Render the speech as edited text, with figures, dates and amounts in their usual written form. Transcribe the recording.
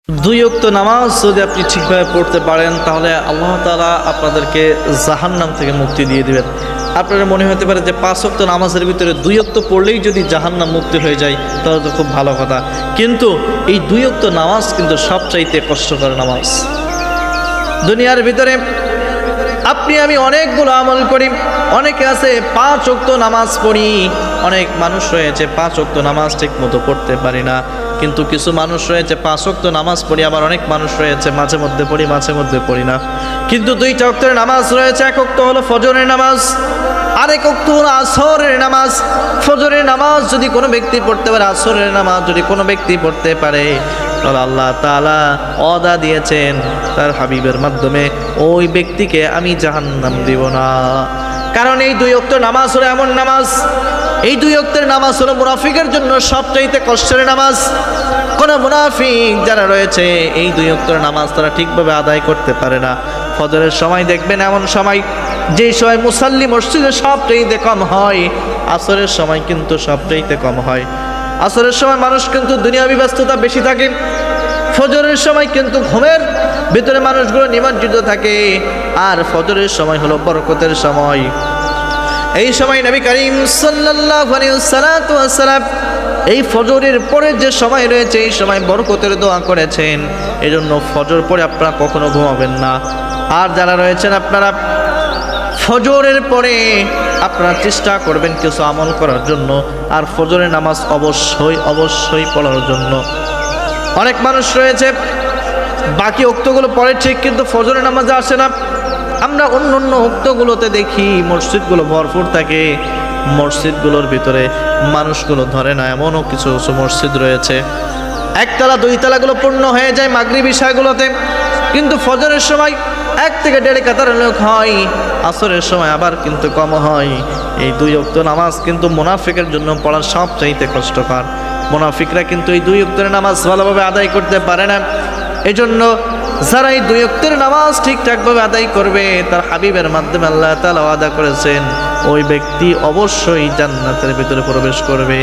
দুই ওয়াক্ত নামাজ যদি আপনি ঠিকভাবে পড়তে পারেন তাহলে আল্লাহ তাআলা আপনাদেরকে জাহান্নাম থেকে মুক্তি দিয়ে দিবেন। আপনার মনে হতে পারে যে 5 ওয়াক্ত নামাজের ভিতরে 2 ওয়াক্ত পড়লেই যদি জাহান্নাম মুক্তি হয়ে যায় তাহলে তো খুব ভালো কথা, কিন্তু এই 2 ওয়াক্ত নামাজ কিন্তু সবচাইতে কষ্টকর নামাজ। দুনিয়ার ভিতরে আপনি আমি অনেকগুলো আমল করি, অনেকে আছে 5 ওয়াক্ত নামাজ পড়ি, অনেক মানুষ রয়েছে 5 ওয়াক্ত নামাজ ঠিক মতো পড়তে পারি না। কিন্তু কিছু মানুষ রয়েছে 5 ওয়াক্ত নামাজ পড়ি, আবার অনেক মানুষ রয়েছে মাঝে মধ্যে পড়ি মাঝে মধ্যে পড়ি না। কিন্তু 2টা ওয়াক্তের নামাজ রয়েছে, এক ওয়াক্ত হলো ফজরের নামাজ, আরেক ওয়াক্ত হলো আসরের নামাজ। ফজরের নামাজ যদি কোনো ব্যক্তি পড়তে পারে, আসরের নামাজ যদি কোনো ব্যক্তি পড়তে পারে, তাহলে আল্লাহ তাআলা ওয়াদা দিয়েছেন তার হাবিবের মাধ্যমে ওই ব্যক্তিকে আমি জাহান্নাম দিব না। কারণ এই 2 ওয়াক্ত নামাজ হলো এমন নামাজ, এই 2 ওয়াক্তের নামাজ হলো মুনাফিকের জন্য সবচাইতে কষ্টের নামাজ। কোন মুনাফিক যারা রয়েছে এই 2 ওয়াক্তের নামাজ তারা ঠিকভাবে আদায় করতে পারে না। ফজরের সময় দেখবেন এমন সময় যে সময় মুসাল্লি মসজিদে সবচাইতে কম হয়, আসরের সময় কিন্তু সবচাইতে কম হয়। আসরের সময় মানুষ কিন্তু দুনিয়াবি ব্যস্ততা বেশি থাকে, ফজরের সময় কিন্তু ঘুমের ভিতরে মানুষগুলো নিমজ্জিত থাকে, আর ফজরের সময় হলো বরকতের সময়। এই সময় নবী করিম সাল্লাল্লাহু আলাইহি ওয়াসাল্লাম এই ফজরের পরে যে সময় রয়েছে এই সময় বরকতের দোয়া করেছেন। এজন্য ফজর পরে আপনারা কখনো ঘুমাবেন না। আর যারা রয়েছেন আপনারা ফজরের পরে আপনারা চেষ্টা করবেন কিছু আমল করার জন্য, আর ফজরের নামাজ অবশ্যই অবশ্যই পড়ার জন্য। অনেক মানুষ রয়েছে বাকি ওক্তগুলো পড়ে ঠিক, কিন্তু ফজরের নামাজে আসে না। আমরা অন্য অন্য ওক্তগুলোতে দেখি মসজিদগুলো ভরপুর থাকে, মসজিদগুলোর ভিতরে মানুষগুলো ধরে না, এমনও কিছু কিছু মসজিদ রয়েছে একতলা 2 তলাগুলো পূর্ণ হয়ে যায় মাগরিব ইশাগুলোতে, কিন্তু ফজরের সময় 1 থেকে 1.5 কাতার লোক হয়, আসরের সময় আবার কিন্তু কম হয়। এই 2 ওয়াক্ত নামাজ কিন্তু মুনাফিকের জন্য পড়া সবচাইতে কষ্টকর। মুনাফিকরা কিন্তু এই 2 ওয়াক্তের নামাজ ভালোভাবে আদায় করতে পারে না। এজন্য যারা এই 2 ওয়াক্তের নামাজ ঠিকঠাকভাবে আদায় করবে তার হাবিবের মাধ্যমে আল্লাহ তাআলা ওয়াদা করেছেন ওই ব্যক্তি অবশ্যই জান্নাতের ভিতরে প্রবেশ করবে।